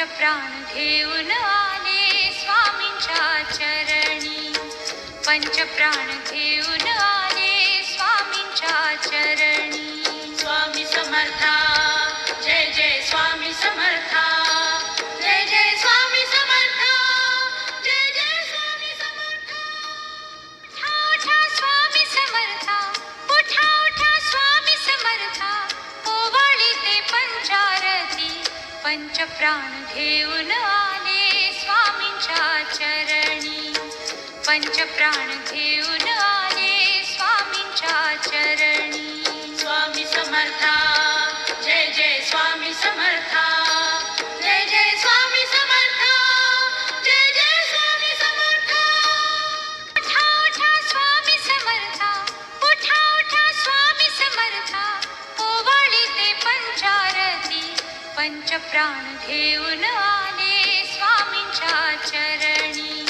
प्राण घेऊन आले स्वामींच्या चरणी, पंच प्राण घेऊन आले स्वामींच्या चरणी. स्वामी समर्था, जय जय स्वामी समर्था, जय जय स्वामी समर्था, जय जय स्वामी समर्था. उठा उठा स्वामी समर्था, उठा उठा स्वामी समर्था, ओवाळी ते पंचारती, पंच प्राण घेऊन आले स्वामींच्या चरणी, पंच प्राण घेऊन आले स्वामींच्या चरणी. स्वामी समर्था, जय जय स्वामी समर्था, जय जय स्वामी समर्था, जय जय स्वामी समर्था. उठा उठा स्वामी समर्था, उठा उठा स्वामी समर्था, ओवाळी ते पंचारती, पंच प्राण घेऊन आले स्वामींच्या चरणी,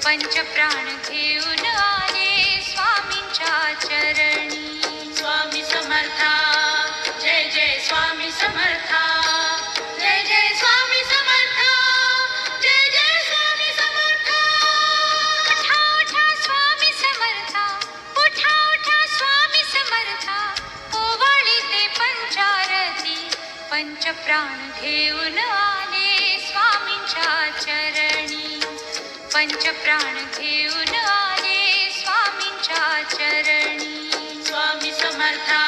पंच प्राण घेऊन आले स्वामींच्या चरणी. स्वामी समर्था, जय जय स्वामी समर्था, जय जय स्वामी समर्था, जय जय स्वामी समर्था. उठा उठा स्वामी समर्था, उठा उठा स्वामी समर्था, ओवाळी ते पंचारती, पंच प्राण घेऊन आले स्वामींच्या चरणी, पंच प्राण घेऊन आले स्वामींच्या चरणी. स्वामी समर्था,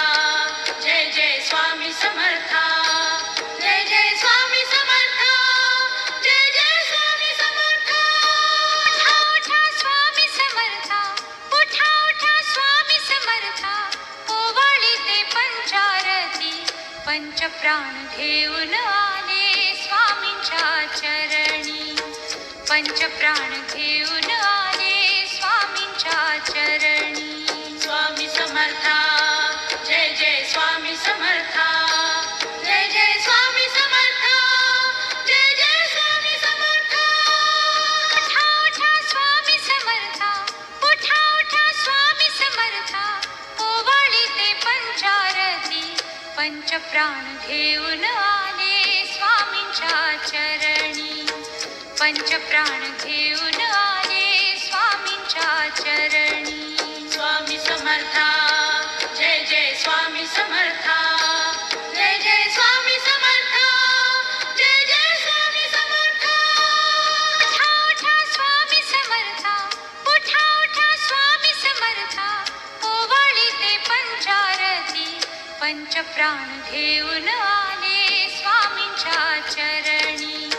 जय जय स्वामी समर्था, जय जय स्वामी समर्था, जय जय स्वामी समर्था. उठा उठा स्वामी समर्था, उठा उठा स्वामी समर्था, ओवाळी ते पंचारती, पंच प्राण घेऊन आले स्वामींच्या चरणी, पंच प्राण घेऊन आले स्वामींच्या चरणी. स्वामी समर्था, जय जय स्वामी समर्था, जय जय स्वामी समर्था, जय जय स्वामी समर्था. उठा उठा स्वामी समर्था, उठा उठा स्वामी समर्था, ओवाळी ते पंचारती, पंच प्राण घेऊन आले स्वामींच्या चरणी, पंच प्राण घेऊन आले स्वामींच्या चरणी. स्वामी समर्था, जय जय स्वामी समर्था, जय जय स्वामी समर्था, जय जय स्वामी समर्था. उठा उठा स्वामी समर्था, उठा उठा स्वामी समर्था, ओवाळी ते पंचारती, पंच प्राण घेऊन आले स्वामींच्या चरणी,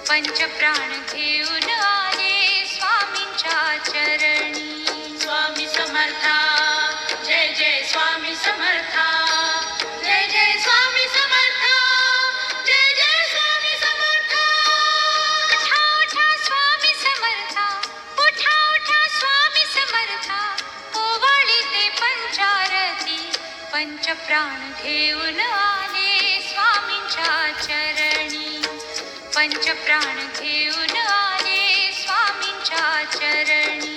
पंच प्राण घेऊन आले स्वामींच्या चरणी. स्वामी समर्था, जय जय स्वामी समर्था, जय जय स्वामी समर्था, जय जय स्वामी समर्था. उठा उठा स्वामी समर्था, उठा उठा स्वामी समर्था, ओवाळी ते पंचारती, पंच प्राण घेऊन आले स्वामींच्या चरणी, पंच प्राण घेऊन आले स्वामींच्या चरणी.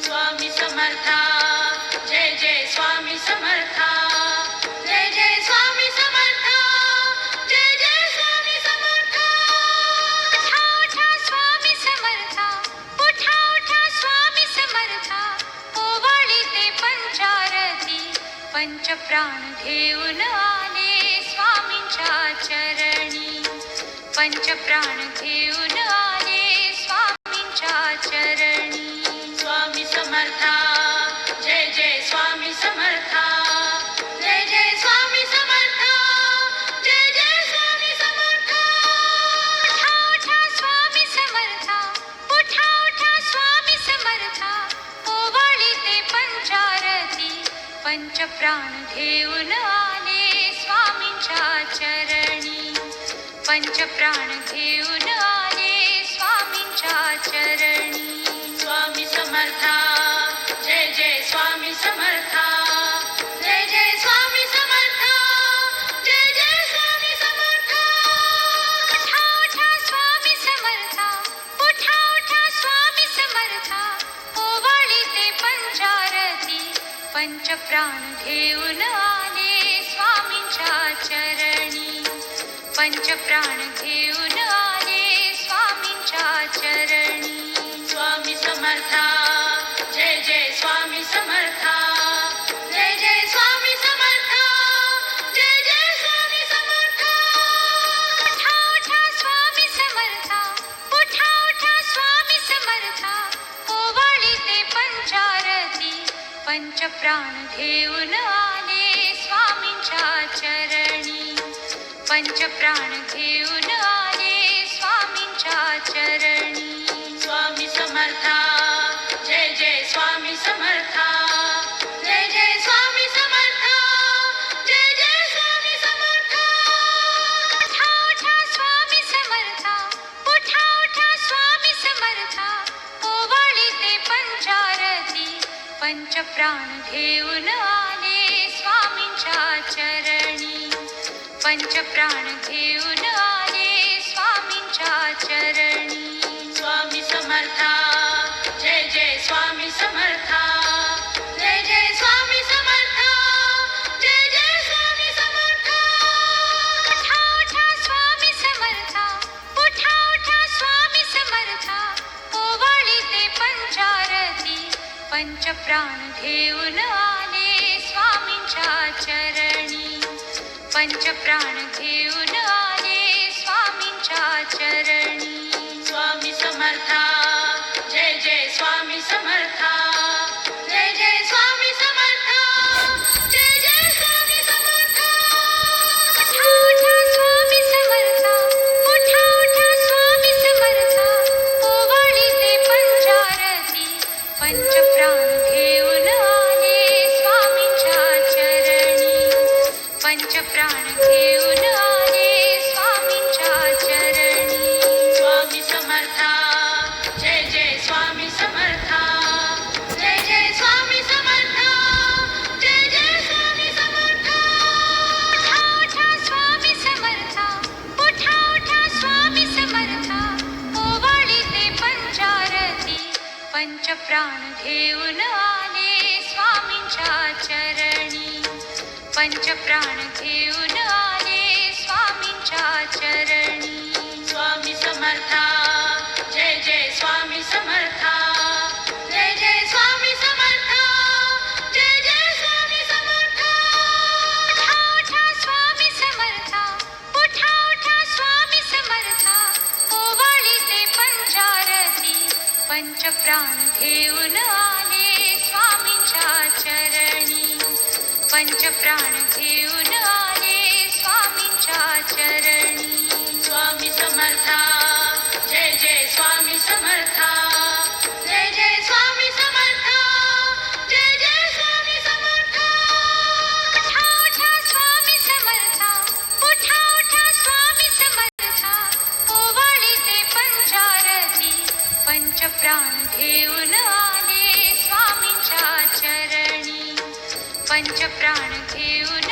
स्वामी समर्था, जय जय स्वामी समर्था, जय जय स्वामी समर्था, जय जय स्वामी समर्था. उठा उठा स्वामी समर्था, उठा उठा स्वामी समर्था, ओवाळी ते पंचारती, पंच प्राण घेऊन आले स्वामींच्या चरणी, पंच प्राण घेऊन आले स्वामींच्या चरणी. स्वामी समर्था, जय जय स्वामी समर्था, जय जय स्वामी समर्था, जय जय स्वामी समर्था. उठा उठा स्वामी समर्था, उठा उठा स्वामी समर्था, ओवाळी ते पंचारती, पंच प्राण घेऊन आले स्वामींच्या चरणी, पंच प्राण घेऊन आले स्वामींच्या चरणी. स्वामी समर्था, जय जय स्वामी समर्था, जय जय स्वामी समर्था, जय जय स्वामी समर्था. उठा उठा स्वामी समर्था, उठा उठा स्वामी समर्था, ओवाळी ते पंचारती, पंच प्राण घेऊन आले स्वामींच्या चरणी, पंच प्राण घेऊन आले चरणी. स्वामी समर्था जय जय स्वामी समर्था जय जय स्वामी समर्था जय जय स्वामी समर्था. उठा उठा स्वामी समर्था, उठा उठा स्वामी समर्था, ओवाळीते पंचारती, पंचप्राण घेऊन आले स्वामींच्या चरणी. पंचप्राण घेऊन आले स्वामींच्या चरणी. स्वामी समर्था जय जय स्वामी समर्था जय जय स्वामी समर्था जय जय स्वामी समर्था. उठा उठा स्वामी समर्था, उठा उठा स्वामी समर्था, ओवाळीते पंचारती, पंचप्राण घेऊन आले स्वामींच्या चरणी. पंचप्राण घेऊन आले स्वामींच्या चरणी. स्वामी समर्था जय जय स्वामी समर्था जय जय स्वामी समर्था जय जय स्वामी समर्था. उठा उठा स्वामी समर्था, उठा उठा स्वामी समर्था, ओवाळीते पंचारती, पंचप्राण घेऊन आले स्वामींच्या चरणी. पंचप्राण घेऊन आले स्वामींच्या चरणी. स्वामी समर्था जय जय स्वामी समर्था जय जय स्वामी समर्था जय जय स्वामी समर्था. उठा उठा स्वामी समर्था, उठा उठा स्वामी समर्था, ओवाळीते पंचारती, पंचप्राण घेऊन आले स्वामींच्या चरणी. पंचप्राण घेऊन आले स्वामींच्या चरणी. स्वामी समर्था जय जय स्वामी समर्था जय जय स्वामी समर्था जय जय स्वामी समर्था. उठा उठा स्वामी समर्था, उठा उठा स्वामी समर्था, ओवाळीते पंचारती, पंचप्राण घेऊन आले स्वामींच्या चरणी. पंचप्राण घेऊन आले स्वामींच्या चरणी. स्वामी समर्था जय जय स्वामी समर्था जय जय स्वामी समर्था जय जय स्वामी समर्था. उठा उठा स्वामी समर्था, उठा उठा स्वामी समर्था, ओवाळीते पंचारती, पंचप्राण घेऊन आले स्वामींच्या चरणी. पंचप्राण घेऊन आले स्वामींच्या चरणी. स्वामी समर्था जय जय स्वामी समर्था जय जय स्वामी समर्था जय जय स्वामी समर्था. उठा उठा स्वामी समर्था, उठा उठा स्वामी समर्था, ओवाळीते पंचारती, पंचप्राण घेऊन आले स्वामींच्या चरणी. पंचप्राण घेऊन